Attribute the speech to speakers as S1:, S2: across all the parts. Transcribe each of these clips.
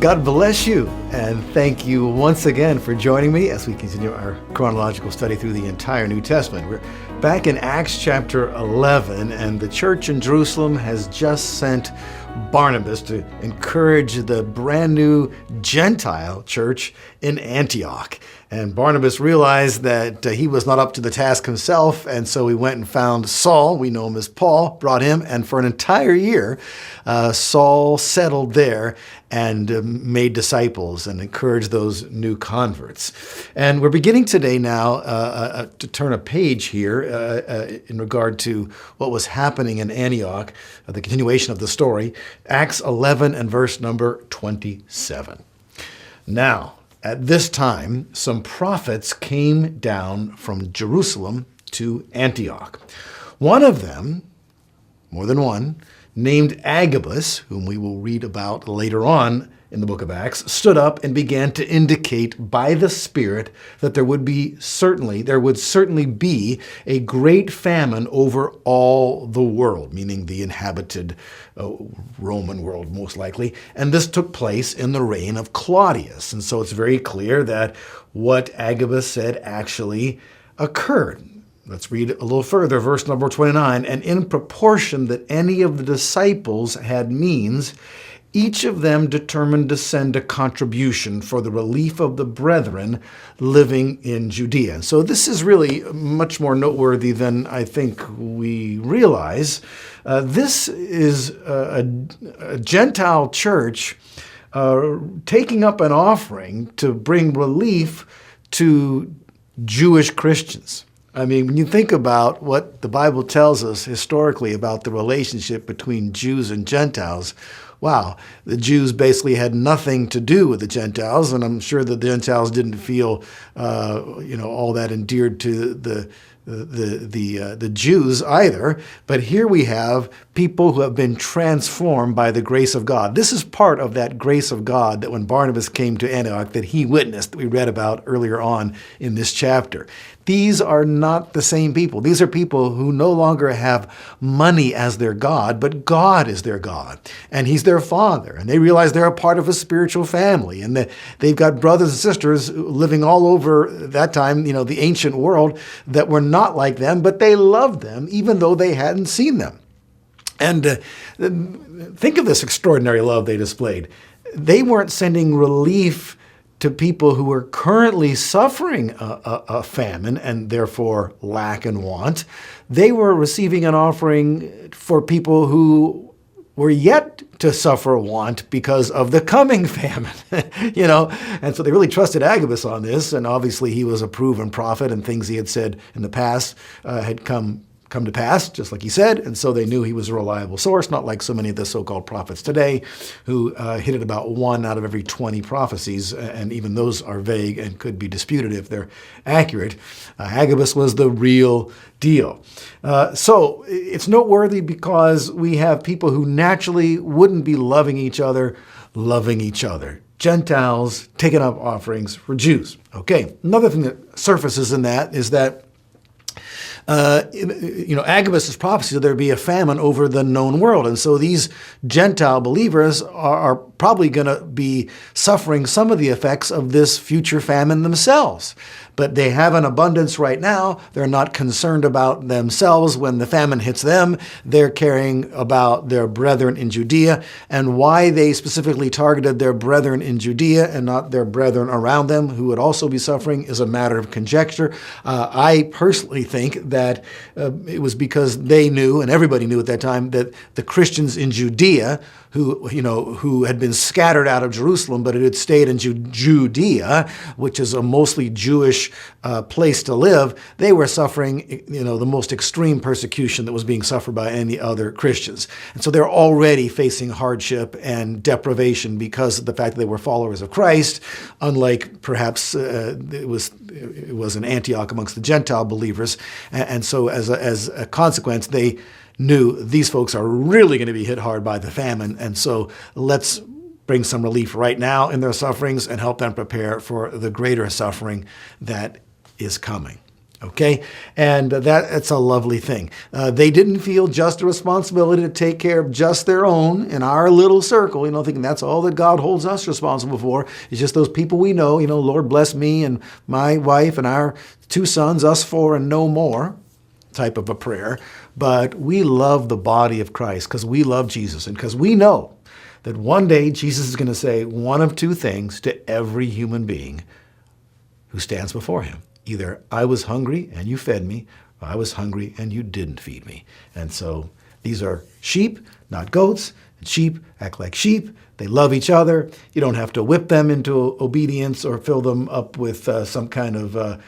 S1: God bless you, and thank you once again for joining me as we continue our chronological study through the entire New Testament. We're back in Acts chapter 11, and the church in Jerusalem has just sent Barnabas to encourage the brand new Gentile church in Antioch. And Barnabas realized that he was not up to the task himself, and so he went and found Saul, we know him as Paul, brought him, and for an entire year, Saul settled there and made disciples and encouraged those new converts. And we're beginning today now to turn a page here in regard to what was happening in Antioch, the continuation of the story, Acts 11 and verse number 27. Now, at this time, some prophets came down from Jerusalem to Antioch. One of them, more than one, named Agabus, whom we will read about later on in the book of Acts, stood up and began to indicate by the Spirit that there would certainly be a great famine over all the world, meaning the inhabited Roman world most likely. And this took place in the reign of Claudius. And so it's very clear that what Agabus said actually occurred. Let's read a little further, verse number 29. And in proportion that any of the disciples had means, each of them determined to send a contribution for the relief of the brethren living in Judea. So this is really much more noteworthy than I think we realize. This is a Gentile church taking up an offering to bring relief to Jewish Christians. I mean, when you think about what the Bible tells us historically about the relationship between Jews and Gentiles, wow, the Jews basically had nothing to do with the Gentiles, and I'm sure the Gentiles didn't feel, all that endeared to the Jews either. But here we have people who have been transformed by the grace of God. This is part of that grace of God that when Barnabas came to Antioch that he witnessed, that we read about earlier on in this chapter. These are not the same people. These are people who no longer have money as their God, but God is their God, and He's their Father. And they realize they're a part of a spiritual family, and that they've got brothers and sisters living all over that time, the ancient world, that were not like them, but they loved them even though they hadn't seen them. And think of this extraordinary love they displayed. They weren't sending relief to people who were currently suffering a famine and therefore lack and want. They were receiving an offering for people who were yet to suffer want because of the coming famine, And so they really trusted Agabus on this, and obviously he was a proven prophet, and things he had said in the past had come to pass, just like he said, and so they knew he was a reliable source, not like so many of the so-called prophets today who hit it about 1 out of every 20 prophecies, and even those are vague and could be disputed if they're accurate. Agabus was the real deal. So it's noteworthy because we have people who naturally wouldn't be loving each other. Gentiles taking up offerings for Jews. Okay, another thing that surfaces in that is that Agabus' prophecy, there'd be a famine over the known world. And so these Gentile believers are probably going to be suffering some of the effects of this future famine themselves. But they have an abundance right now. They're not concerned about themselves when the famine hits them. They're caring about their brethren in Judea. And why they specifically targeted their brethren in Judea and not their brethren around them who would also be suffering is a matter of conjecture. I personally think that it was because they knew, and everybody knew at that time, that the Christians in Judea who had been scattered out of Jerusalem, but it had stayed in Judea, which is a mostly Jewish place to live, they were suffering, the most extreme persecution that was being suffered by any other Christians. And so they're already facing hardship and deprivation because of the fact that they were followers of Christ, unlike perhaps it was in Antioch amongst the Gentile believers. And so as a consequence, they knew these folks are really going to be hit hard by the famine, and so let's bring some relief right now in their sufferings and help them prepare for the greater suffering that is coming. Okay, and that's a lovely thing. They didn't feel just a responsibility to take care of just their own in our little circle, thinking that's all that God holds us responsible for. It's just those people we know, Lord bless me and my wife and our 2 sons, us 4 and no more type of a prayer. But we love the body of Christ because we love Jesus and because we know that one day Jesus is going to say one of 2 things to every human being who stands before him. Either I was hungry and you fed me, or I was hungry and you didn't feed me. And so these are sheep, not goats. And sheep act like sheep. They love each other. You don't have to whip them into obedience or fill them up with some kind of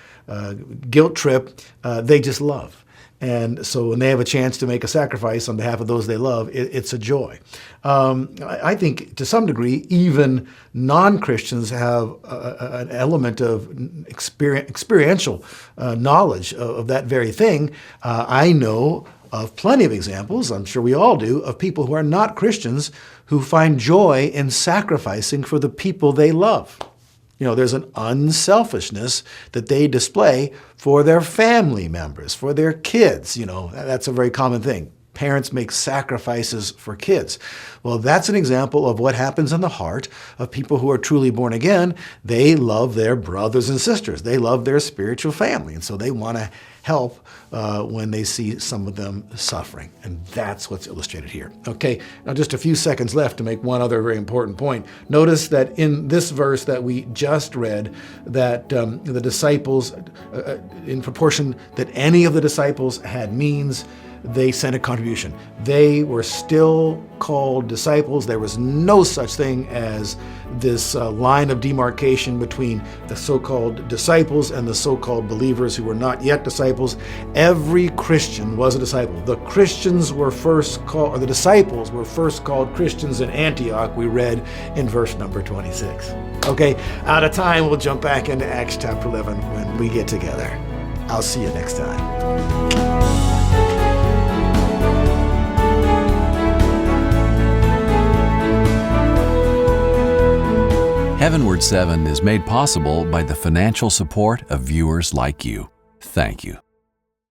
S1: guilt trip. They just love. And so when they have a chance to make a sacrifice on behalf of those they love, it's a joy. I think to some degree, even non-Christians have an element of experiential knowledge of that very thing. I know of plenty of examples, I'm sure we all do, of people who are not Christians who find joy in sacrificing for the people they love. There's an unselfishness that they display for their family members, for their kids. That's a very common thing. Parents make sacrifices for kids. Well, that's an example of what happens in the heart of people who are truly born again. They love their brothers and sisters. They love their spiritual family. And so they want to help when they see some of them suffering. And that's what's illustrated here. Okay, now just a few seconds left to make one other very important point. Notice that in this verse that we just read, that the disciples, in proportion that any of the disciples had means, they sent a contribution. They were still called disciples. There was no such thing as this line of demarcation between the so-called disciples and the so-called believers who were not yet disciples. Every Christian was a disciple. The Christians were first called, or the disciples were first called Christians in Antioch, we read in verse number 26. Okay, out of time, we'll jump back into Acts chapter 11 when we get together. I'll see you next time.
S2: HeavenWord 7 is made possible by the financial support of viewers like you. Thank you.